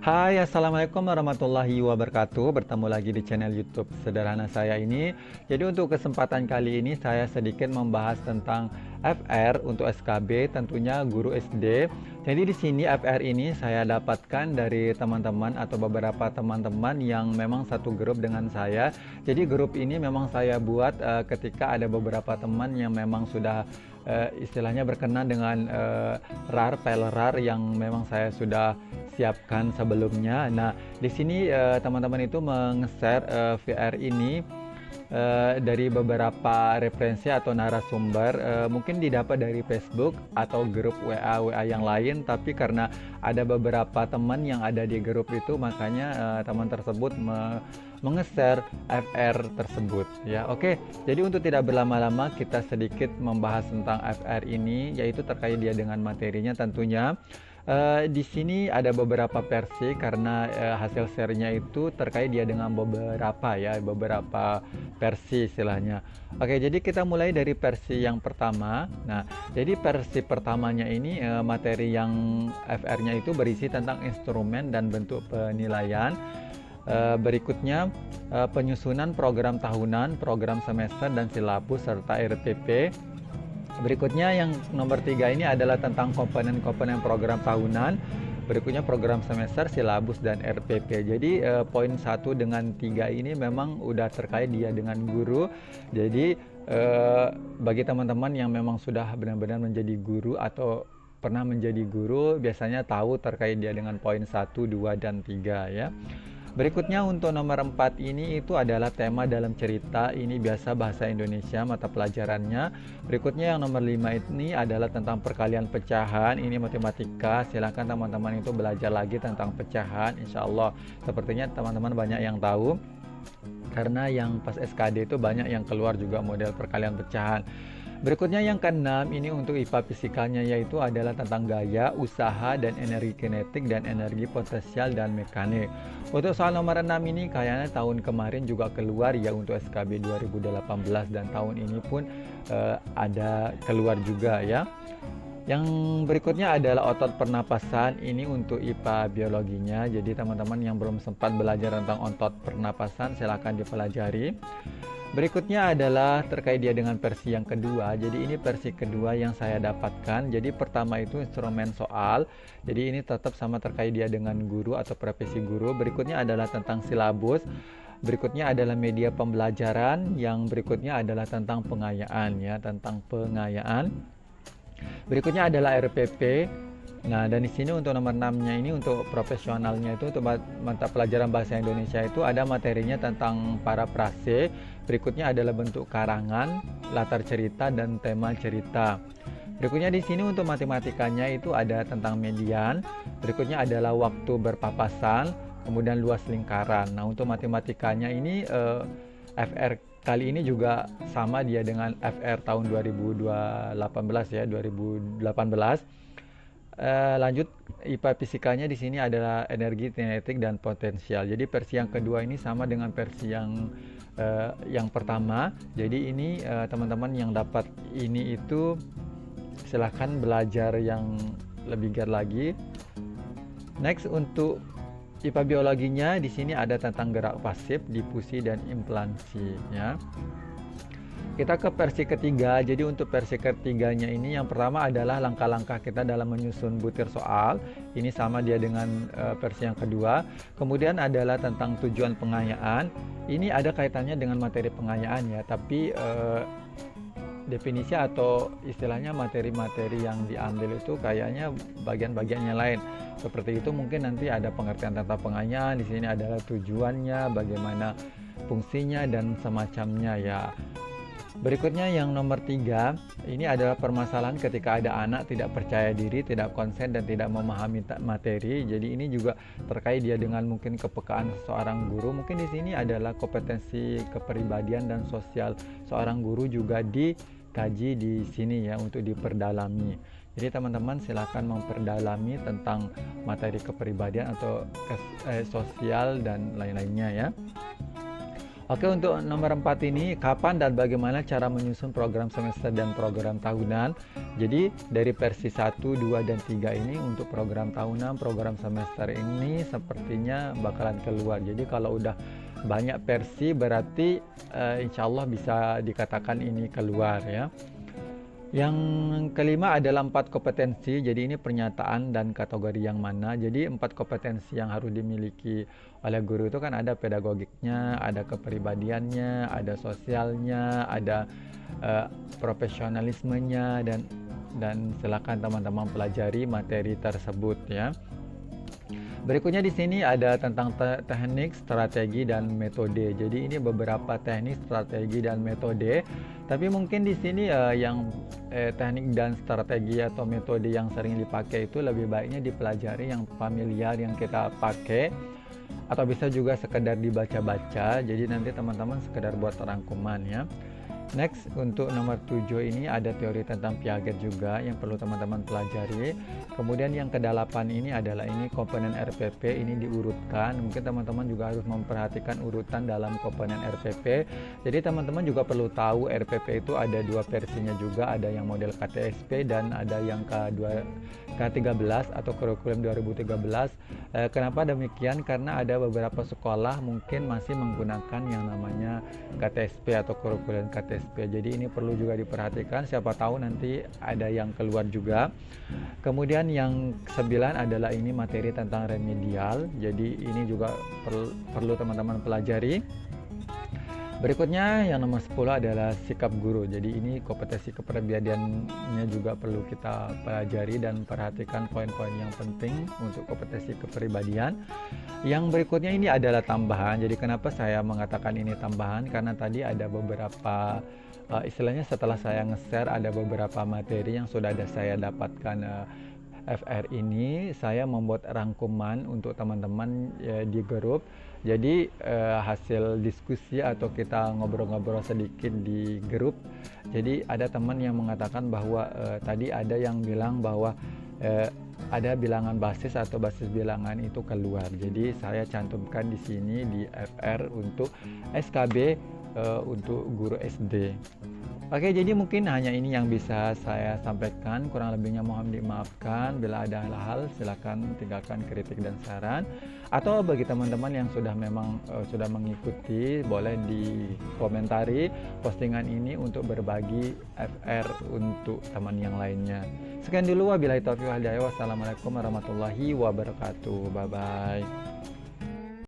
Hai, Assalamualaikum warahmatullahi wabarakatuh. Bertemu lagi di channel YouTube sederhana saya ini. Jadi untuk kesempatan kali ini saya sedikit membahas tentang FR untuk SKB, tentunya guru SD. Jadi di sini FR ini saya dapatkan dari teman-teman atau beberapa teman-teman yang memang satu grup dengan saya. Jadi grup ini memang saya buat ketika ada beberapa teman yang memang sudah istilahnya berkenan dengan RAR, file RAR yang memang saya sudah siapkan sebelumnya. Nah, di sini teman-teman itu meng-share VR ini dari beberapa referensi atau narasumber, mungkin didapat dari Facebook atau grup WA yang lain, tapi karena ada beberapa teman yang ada di grup itu, makanya teman tersebut meng-share FR tersebut ya. Oke, jadi untuk tidak berlama-lama kita sedikit membahas tentang FR ini, yaitu terkait dia dengan materinya tentunya. Di sini ada beberapa versi karena hasil share-nya itu terkait dia dengan beberapa versi istilahnya. Oke, jadi kita mulai dari versi yang pertama. Nah, jadi versi pertamanya ini materi yang FR-nya itu berisi tentang instrumen dan bentuk penilaian. Berikutnya penyusunan program tahunan, program semester dan silabus serta RPP. Berikutnya yang nomor 3 ini adalah tentang komponen-komponen program tahunan. Berikutnya program semester, silabus dan RPP. Jadi poin 1 dengan 3 ini memang udah terkait dia dengan guru. Jadi bagi teman-teman yang memang sudah benar-benar menjadi guru atau pernah menjadi guru, biasanya tahu terkait dia dengan poin 1, 2 dan 3 ya. Berikutnya untuk nomor 4 ini itu adalah tema dalam cerita. Ini biasa bahasa Indonesia mata pelajarannya. Berikutnya yang nomor 5 ini adalah tentang perkalian pecahan. Ini matematika. Silakan teman-teman itu belajar lagi tentang pecahan. Insya Allah sepertinya teman-teman banyak yang tahu. Karena yang pas SKD itu banyak yang keluar juga model perkalian pecahan. Berikutnya yang keenam ini untuk IPA fisikanya, yaitu adalah tentang gaya, usaha, dan energi kinetik dan energi potensial dan mekanik. Untuk soal nomor 6 ini kayaknya tahun kemarin juga keluar ya untuk SKB 2018 dan tahun ini pun ada keluar juga ya. Yang berikutnya adalah otot pernapasan, ini untuk IPA biologinya. Jadi teman-teman yang belum sempat belajar tentang otot pernapasan silahkan dipelajari. Berikutnya adalah terkait dia dengan versi yang kedua. Jadi ini versi kedua yang saya dapatkan. Jadi pertama itu instrumen soal. Jadi ini tetap sama terkait dia dengan guru atau profesi guru. Berikutnya adalah tentang silabus. Berikutnya adalah media pembelajaran. Yang berikutnya adalah tentang pengayaan ya, tentang pengayaan. Berikutnya adalah RPP. Nah, dan di sini untuk nomor 6-nya ini untuk profesionalnya itu untuk mata pelajaran bahasa Indonesia itu ada materinya tentang parafrase. Berikutnya adalah bentuk karangan, latar cerita dan tema cerita. Berikutnya di sini untuk matematikanya itu ada tentang median. Berikutnya adalah waktu berpapasan, kemudian luas lingkaran. Nah, untuk matematikanya ini FR kali ini juga sama dia dengan FR tahun 2018 ya, 2018. Lanjut IPA fisikanya di sini adalah energi kinetik dan potensial. Jadi versi yang kedua ini sama dengan versi yang pertama. Jadi ini teman-teman yang dapat ini itu silahkan belajar yang lebih giat lagi. Next untuk IPA biologinya di sini ada tentang gerak pasif, difusi dan implansi ya. Kita ke versi ketiga. Jadi untuk versi ketiganya ini yang pertama adalah langkah-langkah kita dalam menyusun butir soal. Ini sama dia dengan versi yang kedua. Kemudian adalah tentang tujuan pengayaan. Ini ada kaitannya dengan materi pengayaan ya, tapi definisi atau istilahnya materi-materi yang diambil itu kayaknya bagian-bagiannya lain. Seperti itu mungkin nanti ada pengertian tentang pengayaan. Di sini adalah tujuannya, bagaimana fungsinya dan semacamnya ya. Berikutnya yang nomor 3, ini adalah permasalahan ketika ada anak tidak percaya diri, tidak konsen dan tidak memahami materi. Jadi ini juga terkait dia dengan mungkin kepekaan seorang guru. Mungkin di sini adalah kompetensi kepribadian dan sosial seorang guru juga dikaji di sini ya untuk diperdalami. Jadi teman-teman silakan memperdalami tentang materi kepribadian atau sosial dan lain-lainnya ya. Oke, untuk nomor 4 ini, kapan dan bagaimana cara menyusun program semester dan program tahunan. Jadi, dari versi 1, 2, dan 3 ini untuk program tahunan, program semester ini sepertinya bakalan keluar. Jadi, kalau udah banyak versi berarti insya Allah bisa dikatakan ini keluar ya. Yang kelima adalah 4 kompetensi. Jadi ini pernyataan dan kategori yang mana. Jadi 4 kompetensi yang harus dimiliki oleh guru itu kan ada pedagogiknya, ada kepribadiannya, ada sosialnya, ada profesionalismenya, dan silakan teman-teman pelajari materi tersebut ya. Berikutnya di sini ada tentang teknik, strategi, dan metode. Jadi ini beberapa teknik, strategi, dan metode. Tapi mungkin di sini yang teknik dan strategi atau metode yang sering dipakai itu lebih baiknya dipelajari yang familiar yang kita pakai, atau bisa juga sekedar dibaca-baca. Jadi nanti teman-teman sekedar buat rangkuman ya. Next, untuk nomor 7 ini ada teori tentang Piaget juga yang perlu teman-teman pelajari. Kemudian yang ke-8 ini adalah ini komponen RPP, ini diurutkan. Mungkin teman-teman juga harus memperhatikan urutan dalam komponen RPP. Jadi teman-teman juga perlu tahu RPP itu ada dua versinya juga, ada yang model KTSP dan ada yang K13 atau kurikulum 2013. Kenapa demikian? Karena ada beberapa sekolah mungkin masih menggunakan yang namanya KTSP atau kurikulum KTSP. Jadi ini perlu juga diperhatikan, siapa tahu nanti ada yang keluar juga. Kemudian yang 9 adalah ini materi tentang remedial. Jadi ini juga perlu teman-teman pelajari. Berikutnya yang nomor 10 adalah sikap guru. Jadi ini kompetensi kepribadiannya juga perlu kita pelajari dan perhatikan poin-poin yang penting untuk kompetensi kepribadian. Yang berikutnya ini adalah tambahan. Jadi kenapa saya mengatakan ini tambahan? Karena tadi ada beberapa istilahnya setelah saya nge-share ada beberapa materi yang sudah ada saya dapatkan FR ini, saya membuat rangkuman untuk teman-teman di grup. Jadi hasil diskusi atau kita ngobrol-ngobrol sedikit di grup. Jadi ada teman yang mengatakan bahwa tadi ada yang bilang bahwa ada bilangan basis atau basis bilangan itu keluar. Jadi saya cantumkan di sini di FR untuk SKB untuk guru SD. Oke, jadi mungkin hanya ini yang bisa saya sampaikan. Kurang lebihnya mohon dimaafkan. Bila ada hal-hal silakan tinggalkan kritik dan saran. Atau bagi teman-teman yang sudah memang sudah mengikuti, boleh dikomentari postingan ini untuk berbagi FR untuk teman yang lainnya. Sekian dulu, wabillahi taufiq wal hidayah. Wassalamualaikum warahmatullahi wabarakatuh. Bye bye.